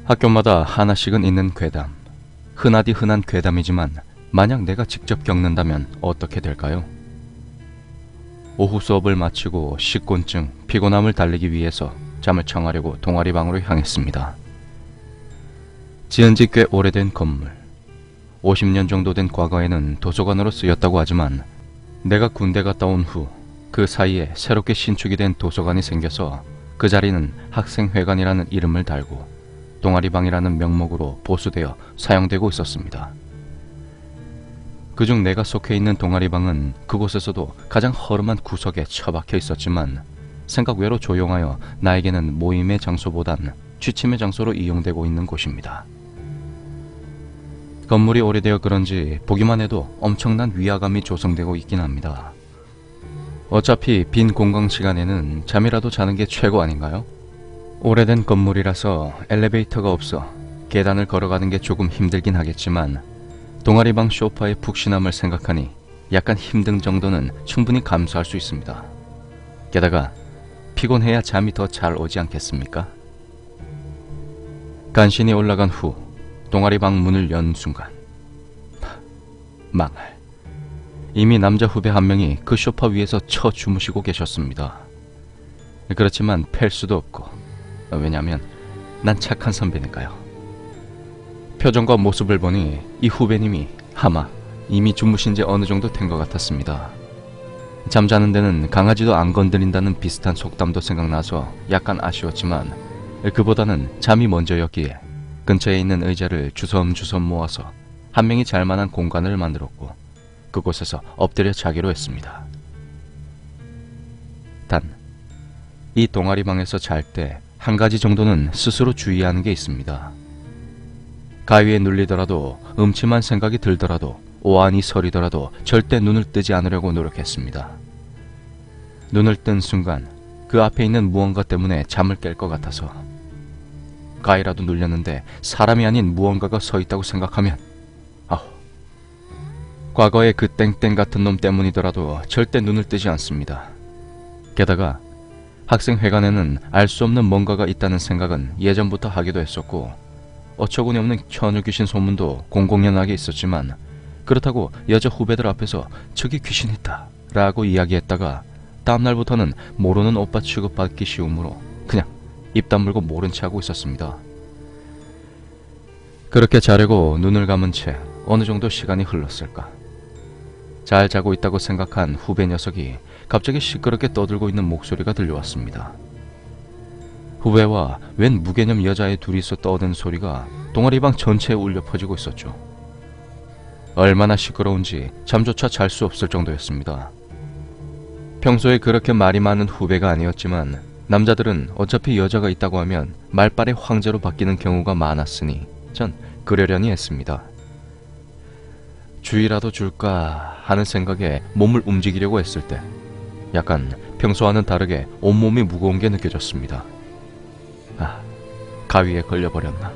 학교마다 하나씩은 있는 괴담. 흔하디 흔한 괴담이지만 만약 내가 직접 겪는다면 어떻게 될까요? 오후 수업을 마치고 식곤증, 피곤함을 달래기 위해서 잠을 청하려고 동아리방으로 향했습니다. 지은 지 꽤 오래된 건물. 50년 정도 된 과거에는 도서관으로 쓰였다고 하지만 내가 군대 갔다 온 후 그 사이에 새롭게 신축이 된 도서관이 생겨서 그 자리는 학생회관이라는 이름을 달고 동아리방이라는 명목으로 보수되어 사용되고 있었습니다. 그중 내가 속해 있는 동아리방은 그곳에서도 가장 허름한 구석에 처박혀 있었지만 생각 외로 조용하여 나에게는 모임의 장소보단 취침의 장소로 이용되고 있는 곳입니다. 건물이 오래되어 그런지 보기만 해도 엄청난 위화감이 조성되고 있긴 합니다. 어차피 빈 공강 시간에는 잠이라도 자는 게 최고 아닌가요? 오래된 건물이라서 엘리베이터가 없어 계단을 걸어가는 게 조금 힘들긴 하겠지만 동아리방 소파의 푹신함을 생각하니 약간 힘든 정도는 충분히 감수할 수 있습니다. 게다가 피곤해야 잠이 더 잘 오지 않겠습니까? 간신히 올라간 후 동아리방 문을 연 순간 망할. 이미 남자 후배 한 명이 그 소파 위에서 처 주무시고 계셨습니다. 그렇지만 팰 수도 없고, 왜냐면 난 착한 선배니까요. 표정과 모습을 보니 이 후배님이 아마 이미 주무신 지 어느 정도 된 것 같았습니다. 잠자는 데는 강아지도 안 건드린다는 비슷한 속담도 생각나서 약간 아쉬웠지만 그보다는 잠이 먼저였기에 근처에 있는 의자를 주섬주섬 모아서 한 명이 잘 만한 공간을 만들었고 그곳에서 엎드려 자기로 했습니다. 단, 이 동아리방에서 잘 때 한 가지 정도는 스스로 주의하는 게 있습니다. 가위에 눌리더라도 음침한 생각이 들더라도 오한이 서리더라도 절대 눈을 뜨지 않으려고 노력했습니다. 눈을 뜬 순간 그 앞에 있는 무언가 때문에 잠을 깰 것 같아서 가위라도 눌렸는데 사람이 아닌 무언가가 서 있다고 생각하면 과거의 그 땡땡 같은 놈 때문이더라도 절대 눈을 뜨지 않습니다. 게다가 학생회관에는 알 수 없는 뭔가가 있다는 생각은 예전부터 하기도 했었고 어처구니 없는 처녀 귀신 소문도 공공연하게 있었지만 그렇다고 여자 후배들 앞에서 저기 귀신 있다 라고 이야기했다가 다음날부터는 모르는 오빠 취급받기 쉬우므로 그냥 입 다물고 모른 채 하고 있었습니다. 그렇게 자려고 눈을 감은 채 어느 정도 시간이 흘렀을까. 잘 자고 있다고 생각한 후배 녀석이 갑자기 시끄럽게 떠들고 있는 목소리가 들려왔습니다. 후배와 웬 무개념 여자애 둘이서 떠드는 소리가 동아리방 전체에 울려 퍼지고 있었죠. 얼마나 시끄러운지 잠조차 잘 수 없을 정도였습니다. 평소에 그렇게 말이 많은 후배가 아니었지만 남자들은 어차피 여자가 있다고 하면 말빨의 황제로 바뀌는 경우가 많았으니 전 그러려니 했습니다. 주의라도 줄까 하는 생각에 몸을 움직이려고 했을 때 약간 평소와는 다르게 온몸이 무거운 게 느껴졌습니다. 가위에 걸려버렸나.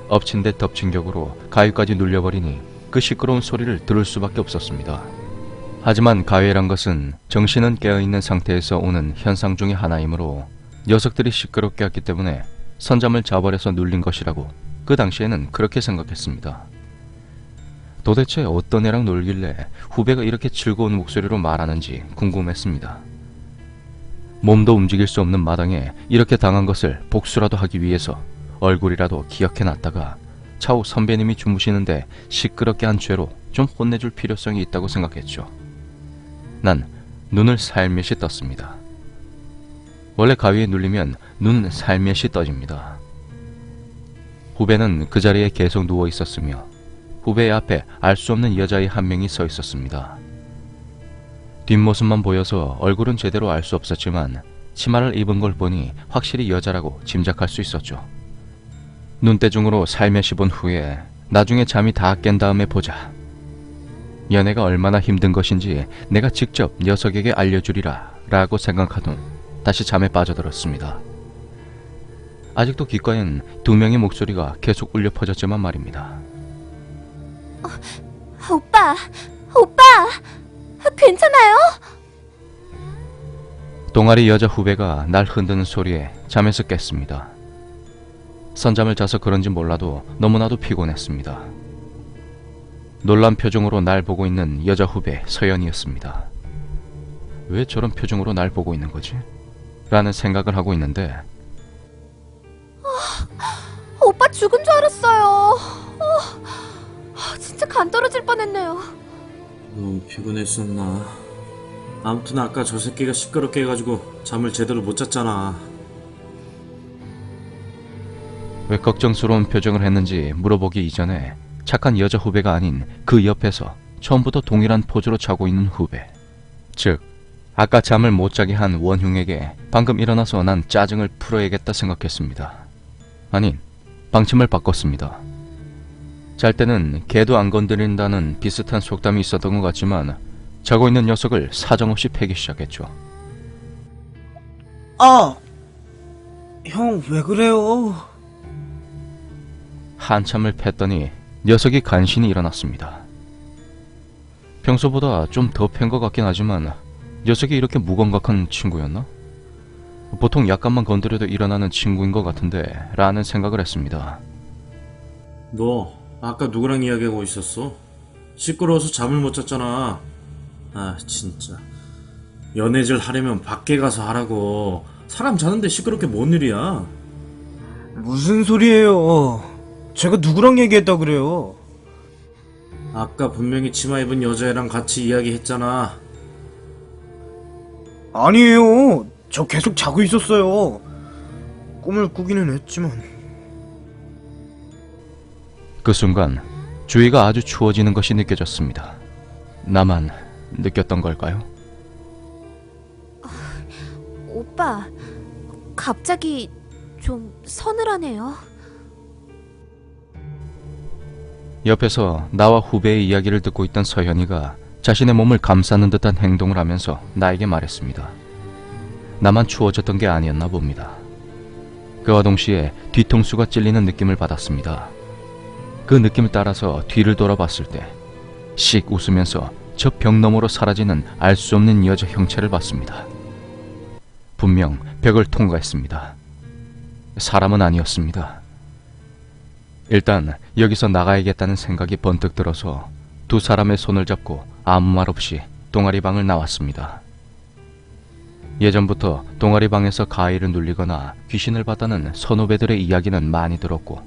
엎친 데 덮친 격으로 가위까지 눌려버리니 그 시끄러운 소리를 들을 수밖에 없었습니다. 하지만 가위란 것은 정신은 깨어있는 상태에서 오는 현상 중의 하나이므로 녀석들이 시끄럽게 했기 때문에 선잠을 자버려서 눌린 것이라고 그 당시에는 그렇게 생각했습니다. 도대체 어떤 애랑 놀길래 후배가 이렇게 즐거운 목소리로 말하는지 궁금했습니다. 몸도 움직일 수 없는 마당에 이렇게 당한 것을 복수라도 하기 위해서 얼굴이라도 기억해놨다가 차후 선배님이 주무시는데 시끄럽게 한 죄로 좀 혼내줄 필요성이 있다고 생각했죠. 난 눈을 살며시 떴습니다. 원래 가위에 눌리면 눈 살며시 떠집니다. 후배는 그 자리에 계속 누워 있었으며 후배의 앞에 알 수 없는 여자의 한 명이 서 있었습니다. 뒷모습만 보여서 얼굴은 제대로 알 수 없었지만 치마를 입은 걸 보니 확실히 여자라고 짐작할 수 있었죠. 눈대중으로 살며시 본 후에 나중에 잠이 다 깬 다음에 보자. 연애가 얼마나 힘든 것인지 내가 직접 녀석에게 알려주리라 라고 생각한 후 다시 잠에 빠져들었습니다. 아직도 귓가엔 두 명의 목소리가 계속 울려 퍼졌지만 말입니다. 오빠! 괜찮아요? 동아리 여자 후배가 날 흔드는 소리에 잠에서 깼습니다. 선잠을 자서 그런지 몰라도 너무나도 피곤했습니다. 놀란 표정으로 날 보고 있는 여자 후배 서연이었습니다. 왜 저런 표정으로 날 보고 있는 거지? 라는 생각을 하고 있는데 오빠 죽은 줄 알았어요. 진짜 간 떨어질 뻔했네요. 너무 피곤했었나? 아무튼 아까 저 새끼가 시끄럽게 해가지고 잠을 제대로 못 잤잖아. 왜 걱정스러운 표정을 했는지 물어보기 이전에 착한 여자 후배가 아닌 그 옆에서 처음부터 동일한 포즈로 자고 있는 후배, 즉 아까 잠을 못 자게 한 원흉에게 방금 일어나서 난 짜증을 풀어야겠다 생각했습니다. 아니, 방침을 바꿨습니다. 잘 때는 개도 안 건드린다는 비슷한 속담이 있었던 것 같지만 자고 있는 녀석을 사정없이 패기 시작했죠. 아, 형 왜 그래요? 한참을 팼더니 녀석이 간신히 일어났습니다. 평소보다 좀 더 팬 것 같긴 하지만 녀석이 이렇게 무감각한 친구였나? 보통 약간만 건드려도 일어나는 친구인 것 같은데 라는 생각을 했습니다. 너 아까 누구랑 이야기하고 있었어? 시끄러워서 잠을 못 잤잖아. 아 진짜 연애질 하려면 밖에 가서 하라고. 사람 자는데 시끄럽게 뭔 일이야. 무슨 소리예요? 제가 누구랑 얘기했다 그래요? 아까 분명히 치마 입은 여자애랑 같이 이야기했잖아. 아니에요. 저 계속 자고 있었어요. 꿈을 꾸기는 했지만. 그 순간 주위가 아주 추워지는 것이 느껴졌습니다. 나만 느꼈던 걸까요? 오빠, 갑자기 좀 서늘하네요. 옆에서 나와 후배의 이야기를 듣고 있던 서현이가 자신의 몸을 감싸는 듯한 행동을 하면서 나에게 말했습니다. 나만 추워졌던 게 아니었나 봅니다. 그와 동시에 뒤통수가 찔리는 느낌을 받았습니다. 그 느낌을 따라서 뒤를 돌아봤을 때 씩 웃으면서 저 벽 너머로 사라지는 알 수 없는 여자 형체를 봤습니다. 분명 벽을 통과했습니다. 사람은 아니었습니다. 일단 여기서 나가야겠다는 생각이 번뜩 들어서 두 사람의 손을 잡고 아무 말 없이 동아리방을 나왔습니다. 예전부터 동아리방에서 가위를 눌리거나 귀신을 봤다는 선후배들의 이야기는 많이 들었고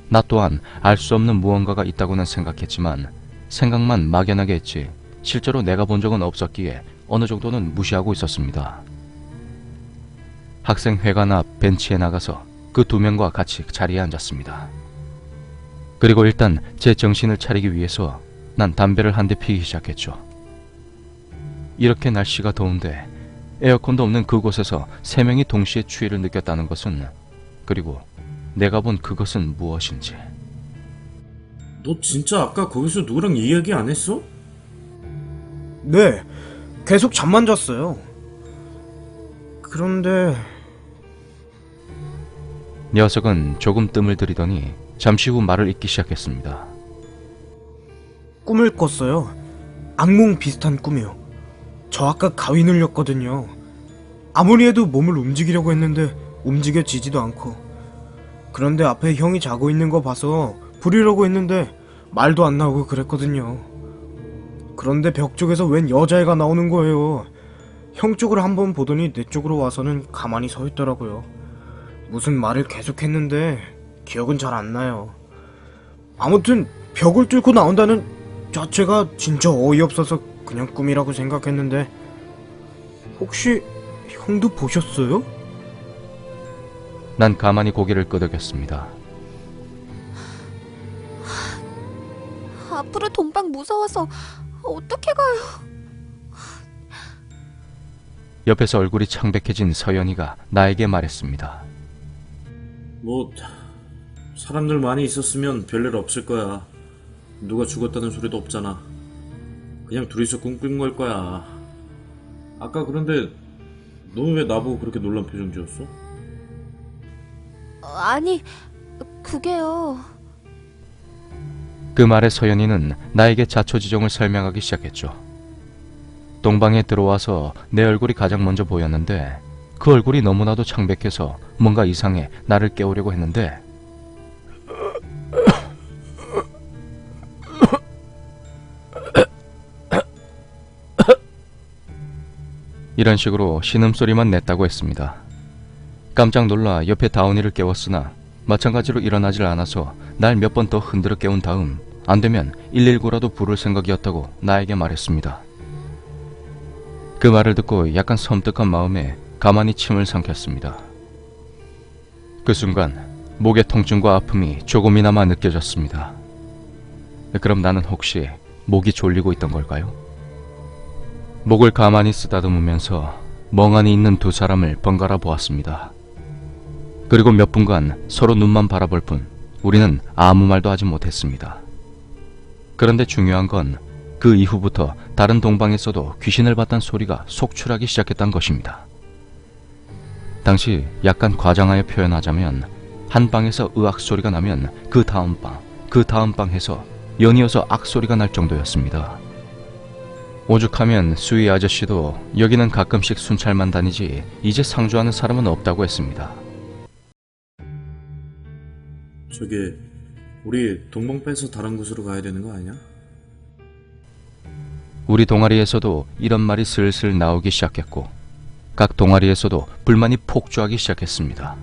나 또한 알 수 없는 무언가가 있다고는 생각했지만 생각만 막연하게 했지 실제로 내가 본 적은 없었기에 어느 정도는 무시하고 있었습니다. 학생회관 앞 벤치에 나가서 그 두 명과 같이 자리에 앉았습니다. 그리고 일단 제 정신을 차리기 위해서 난 담배를 한 대 피기 시작했죠. 이렇게 날씨가 더운데 에어컨도 없는 그곳에서 세 명이 동시에 추위를 느꼈다는 것은, 그리고 내가 본 그것은 무엇인지. 너 진짜 아까 거기서 누구랑 이야기 안 했어? 네, 계속 잠만 잤어요. 그런데 녀석은 조금 뜸을 들이더니 잠시 후 말을 잇기 시작했습니다. 꿈을 꿨어요. 악몽 비슷한 꿈이요. 저 아까 가위 눌렸거든요. 아무리 해도 몸을 움직이려고 했는데 움직여지지도 않고. 그런데 앞에 형이 자고 있는 거 봐서 부리려고 했는데 말도 안 나오고 그랬거든요. 그런데 벽 쪽에서 웬 여자애가 나오는 거예요. 형 쪽을 한번 보더니 내 쪽으로 와서는 가만히 서 있더라고요. 무슨 말을 계속했는데 기억은 잘 안 나요. 아무튼 벽을 뚫고 나온다는 자체가 진짜 어이없어서 그냥 꿈이라고 생각했는데, 혹시 형도 보셨어요? 난 가만히 고개를 끄덕였습니다. 앞으로 동방 무서워서 어떻게 가요? 옆에서 얼굴이 창백해진 서연이가 나에게 말했습니다. 뭐 사람들 많이 있었으면 별일 없을 거야. 누가 죽었다는 소리도 없잖아. 그냥 둘이서 꿈꾼 걸 거야. 아까 그런데 너는 왜 나보고 그렇게 놀란 표정 지었어? 아니, 그게요. 그 말에 서연이는 나에게 자초지종을 설명하기 시작했죠. 동방에 들어와서 내 얼굴이 가장 먼저 보였는데 그 얼굴이 너무나도 창백해서 뭔가 이상해 나를 깨우려고 했는데 이런 식으로 신음소리만 냈다고 했습니다. 깜짝 놀라 옆에 다운이를 깨웠으나 마찬가지로 일어나질 않아서 날 몇 번 더 흔들어 깨운 다음 안되면 119라도 부를 생각이었다고 나에게 말했습니다. 그 말을 듣고 약간 섬뜩한 마음에 가만히 침을 삼켰습니다. 그 순간 목의 통증과 아픔이 조금이나마 느껴졌습니다. 그럼 나는 혹시 목이 졸리고 있던 걸까요? 목을 가만히 쓰다듬으면서 멍하니 있는 두 사람을 번갈아 보았습니다. 그리고 몇 분간 서로 눈만 바라볼 뿐 우리는 아무 말도 하지 못했습니다. 그런데 중요한 건 그 이후부터 다른 동방에서도 귀신을 봤다는 소리가 속출하기 시작했다는 것입니다. 당시 약간 과장하여 표현하자면 한 방에서 의악 소리가 나면 그 다음 방 해서 연이어서 악 소리가 날 정도였습니다. 오죽하면 수희 아저씨도 여기는 가끔씩 순찰만 다니지 이제 상주하는 사람은 없다고 했습니다. 저기 우리 동방 빼서 다른 곳으로 가야 되는 거 아니야? 우리 동아리에서도 이런 말이 슬슬 나오기 시작했고 각 동아리에서도 불만이 폭주하기 시작했습니다.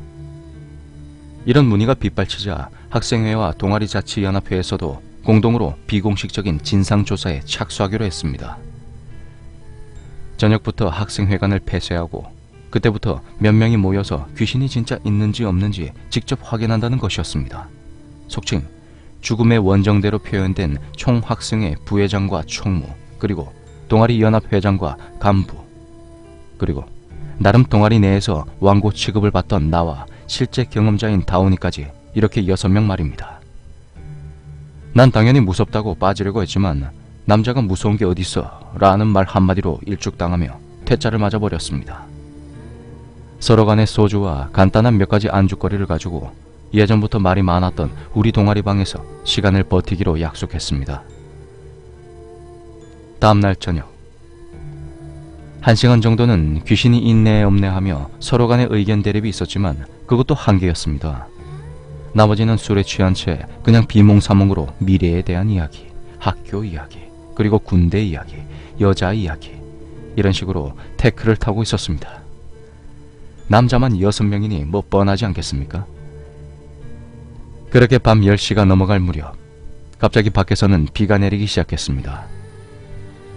이런 문의가 빗발치자 학생회와 동아리자치연합회에서도 공동으로 비공식적인 진상조사에 착수하기로 했습니다. 저녁부터 학생회관을 폐쇄하고 그때부터 몇 명이 모여서 귀신이 진짜 있는지 없는지 직접 확인한다는 것이었습니다. 속칭 죽음의 원정대로 표현된 총학생회 부회장과 총무, 그리고 동아리 연합 회장과 간부, 그리고 나름 동아리 내에서 왕고 취급을 받던 나와 실제 경험자인 다운이까지 이렇게 6명 말입니다. 난 당연히 무섭다고 빠지려고 했지만 남자가 무서운 게 어딨어 라는 말 한마디로 일죽당하며 퇴짜를 맞아버렸습니다. 서로 간의 소주와 간단한 몇 가지 안주거리를 가지고 예전부터 말이 많았던 우리 동아리 방에서 시간을 버티기로 약속했습니다. 다음날 저녁 1시간 정도는 귀신이 있네 없네 하며 서로 간의 의견 대립이 있었지만 그것도 한계였습니다. 나머지는 술에 취한 채 그냥 비몽사몽으로 미래에 대한 이야기, 학교 이야기, 그리고 군대 이야기, 여자 이야기, 이런 식으로 태클을 타고 있었습니다. 남자만 6명이니 뭐 뻔하지 않겠습니까? 그렇게 밤 10시가 넘어갈 무렵 갑자기 밖에서는 비가 내리기 시작했습니다.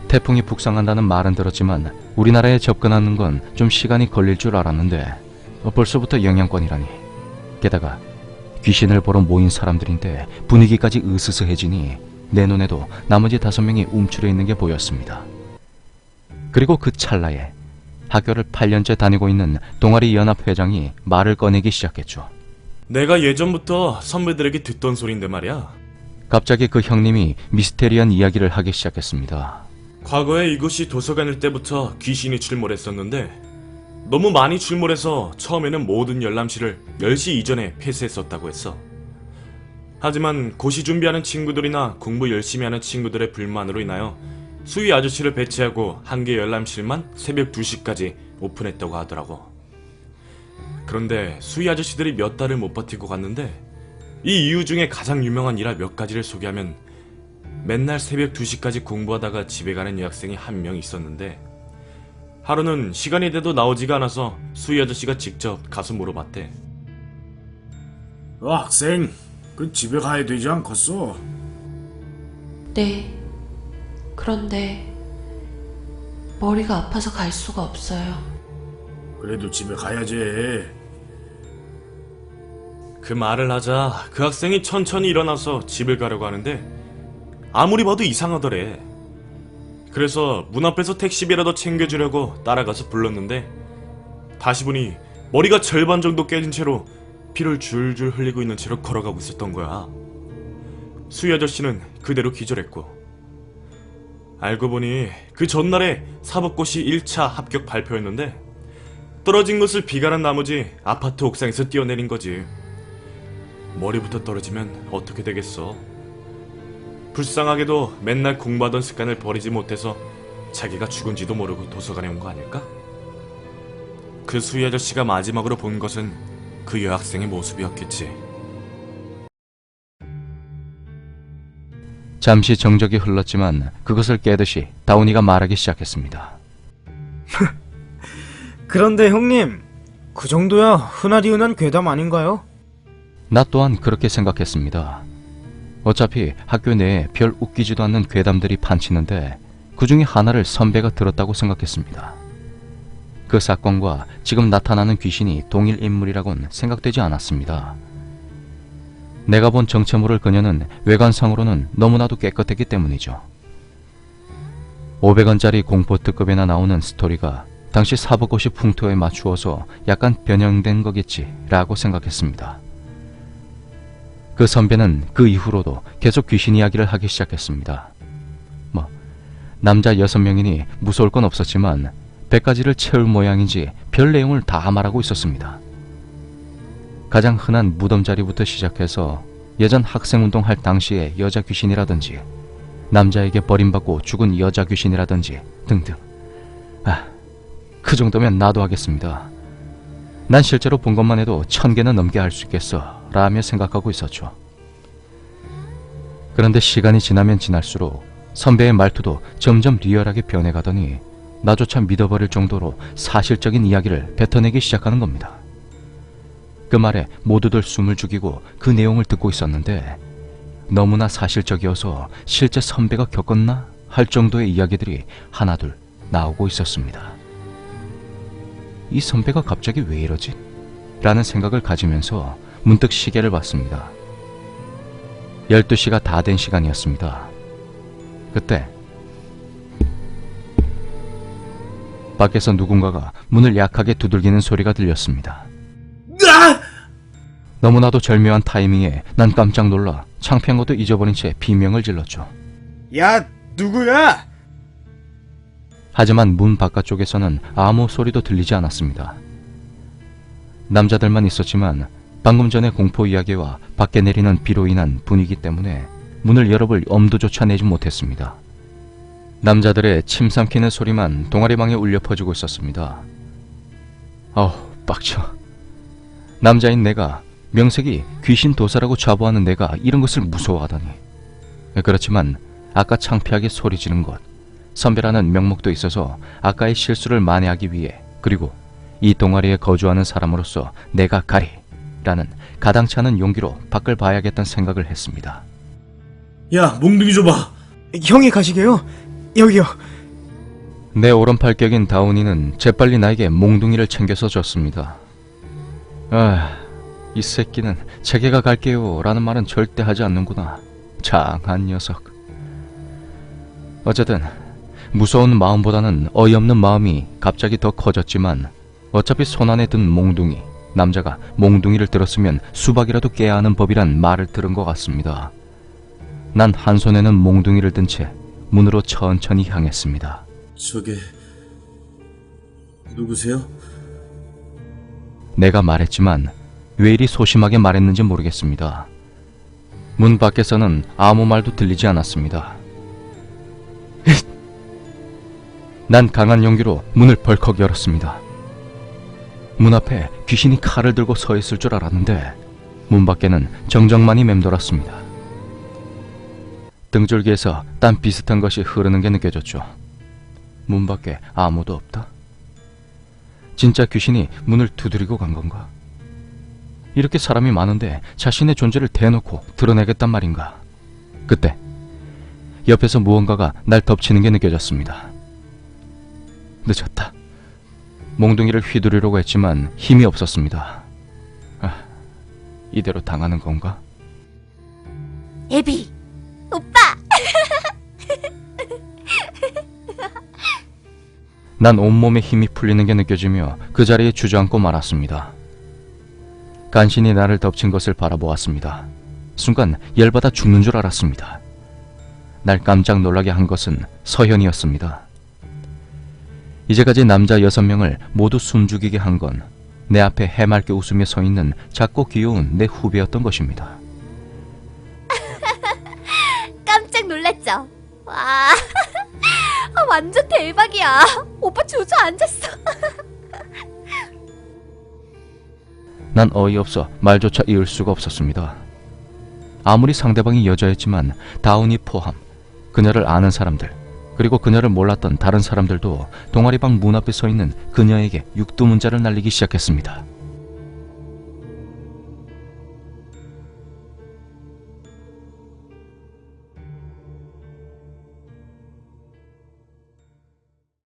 태풍이 북상한다는 말은 들었지만 우리나라에 접근하는 건 좀 시간이 걸릴 줄 알았는데 벌써부터 영향권이라니. 게다가 귀신을 보러 모인 사람들인데 분위기까지 으스스해지니 내 눈에도 나머지 5명이 움츠려 있는 게 보였습니다. 그리고 그 찰나에 학교를 8년째 다니고 있는 동아리 연합 회장이 말을 꺼내기 시작했죠. 내가 예전부터 선배들에게 듣던 소린데 말이야. 갑자기 그 형님이 미스테리한 이야기를 하기 시작했습니다. 과거에 이곳이 도서관일 때부터 귀신이 출몰했었는데 너무 많이 출몰해서 처음에는 모든 열람실을 10시 이전에 폐쇄했었다고 했어. 하지만 고시 준비하는 친구들이나 공부 열심히 하는 친구들의 불만으로 인하여 수위 아저씨를 배치하고 한 개 열람실만 새벽 2시까지 오픈했다고 하더라고. 그런데 수위 아저씨들이 몇 달을 못 버티고 갔는데 이 이유 중에 가장 유명한 일화 몇 가지를 소개하면 맨날 새벽 2시까지 공부하다가 집에 가는 여학생이 한 명 있었는데 하루는 시간이 돼도 나오지가 않아서 수희 아저씨가 직접 가서 물어봤대. 학생, 그 집에 가야 되지 않겠어? 네. 그런데 머리가 아파서 갈 수가 없어요. 그래도 집에 가야지. 그 말을 하자 그 학생이 천천히 일어나서 집을 가려고 하는데 아무리 봐도 이상하더래. 그래서 문 앞에서 택시비라도 챙겨주려고 따라가서 불렀는데 다시 보니 머리가 절반 정도 깨진 채로 피를 줄줄 흘리고 있는 채로 걸어가고 있었던 거야. 수희 아저씨는 그대로 기절했고 알고 보니 그 전날에 사법고시 1차 합격 발표였는데 떨어진 것을 비관한 나머지 아파트 옥상에서 뛰어내린 거지. 머리부터 떨어지면 어떻게 되겠어. 불쌍하게도 맨날 공부하던 습관을 버리지 못해서 자기가 죽은지도 모르고 도서관에 온 거 아닐까? 그 수희 아저씨가 마지막으로 본 것은 그 여학생의 모습이었겠지. 잠시 정적이 흘렀지만 그것을 깨듯이 다운이가 말하기 시작했습니다. 그런데 형님, 그 정도야 흔하디 흔한 괴담 아닌가요? 나 또한 그렇게 생각했습니다. 어차피 학교 내에 별 웃기지도 않는 괴담들이 판치는데 그 중에 하나를 선배가 들었다고 생각했습니다. 그 사건과 지금 나타나는 귀신이 동일 인물이라곤 생각되지 않았습니다. 내가 본 정체 모를 그녀는 외관상으로는 너무나도 깨끗했기 때문이죠. 500원짜리 공포특급에나 나오는 스토리가 당시 사법고시 풍토에 맞추어서 약간 변형된 거겠지 라고 생각했습니다. 그 선배는 그 이후로도 계속 귀신 이야기를 하기 시작했습니다. 남자 6명이니 무서울 건 없었지만 100가지를 채울 모양인지 별 내용을 다 말하고 있었습니다. 가장 흔한 무덤 자리부터 시작해서 예전 학생운동 할 당시의 여자 귀신이라든지 남자에게 버림받고 죽은 여자 귀신이라든지 등등. 그 정도면 나도 하겠습니다. 난 실제로 본 것만 해도 1000개는 넘게 할 수 있겠어 라며 생각하고 있었죠. 그런데 시간이 지나면 지날수록 선배의 말투도 점점 리얼하게 변해가더니 나조차 믿어버릴 정도로 사실적인 이야기를 뱉어내기 시작하는 겁니다. 그 말에 모두들 숨을 죽이고 그 내용을 듣고 있었는데 너무나 사실적이어서 실제 선배가 겪었나 할 정도의 이야기들이 하나둘 나오고 있었습니다. 이 선배가 갑자기 왜 이러지? 라는 생각을 가지면서 문득 시계를 봤습니다. 12시가 다 된 시간이었습니다. 그때 밖에서 누군가가 문을 약하게 두들기는 소리가 들렸습니다. 너무나도 절묘한 타이밍에 난 깜짝 놀라 창피한 것도 잊어버린 채 비명을 질렀죠. 야, 누구야? 하지만 문 바깥쪽에서는 아무 소리도 들리지 않았습니다. 남자들만 있었지만 방금 전에 공포 이야기와 밖에 내리는 비로 인한 분위기 때문에 문을 열어볼 엄두조차 내지 못했습니다. 남자들의 침 삼키는 소리만 동아리방에 울려 퍼지고 있었습니다. 빡쳐. 남자인 내가, 명색이 귀신 도사라고 자부하는 내가 이런 것을 무서워하다니. 그렇지만 아까 창피하게 소리 지른 것, 선배라는 명목도 있어서 아까의 실수를 만회하기 위해, 그리고 이 동아리에 거주하는 사람으로서 내가 가리라는 가당치 않은 용기로 밖을 봐야겠다는 생각을 했습니다. 야, 몽둥이 줘봐. 형이 가시게요? 여기요. 내 오른팔 격인 다운이는 재빨리 나에게 몽둥이를 챙겨서 줬습니다. 이 새끼는 제게가 갈게요 라는 말은 절대 하지 않는구나. 장한 녀석. 어쨌든 무서운 마음보다는 어이없는 마음이 갑자기 더 커졌지만 어차피 손안에 든 몽둥이, 남자가 몽둥이를 들었으면 수박이라도 깨야 하는 법이란 말을 들은 것 같습니다. 난 한 손에는 몽둥이를 든 채 문으로 천천히 향했습니다. 저게 누구세요? 내가 말했지만 왜 이리 소심하게 말했는지 모르겠습니다. 문 밖에서는 아무 말도 들리지 않았습니다. 난 강한 용기로 문을 벌컥 열었습니다. 문 앞에 귀신이 칼을 들고 서 있을 줄 알았는데 문 밖에는 정적만이 맴돌았습니다. 등줄기에서 땀 비슷한 것이 흐르는 게 느껴졌죠. 문 밖에 아무도 없다. 진짜 귀신이 문을 두드리고 간 건가? 이렇게 사람이 많은데 자신의 존재를 대놓고 드러내겠단 말인가? 그때 옆에서 무언가가 날 덮치는 게 느껴졌습니다. 늦었다. 몽둥이를 휘두르려고 했지만 힘이 없었습니다. 이대로 당하는 건가? 애비, 오빠! 난 온몸에 힘이 풀리는 게 느껴지며 그 자리에 주저앉고 말았습니다. 간신히 나를 덮친 것을 바라보았습니다. 순간 열받아 죽는 줄 알았습니다. 날 깜짝 놀라게 한 것은 서현이었습니다. 이제까지 남자 6명을 모두 숨죽이게 한 건 내 앞에 해맑게 웃으며 서 있는 작고 귀여운 내 후배였던 것입니다. 깜짝 놀랐죠? 와, 완전 대박이야. 오빠 주저앉았어. 난 어이없어 말조차 이을 수가 없었습니다. 아무리 상대방이 여자였지만 다운이 포함 그녀를 아는 사람들, 그리고 그녀를 몰랐던 다른 사람들도 동아리방 문 앞에 서 있는 그녀에게 육두문자를 날리기 시작했습니다.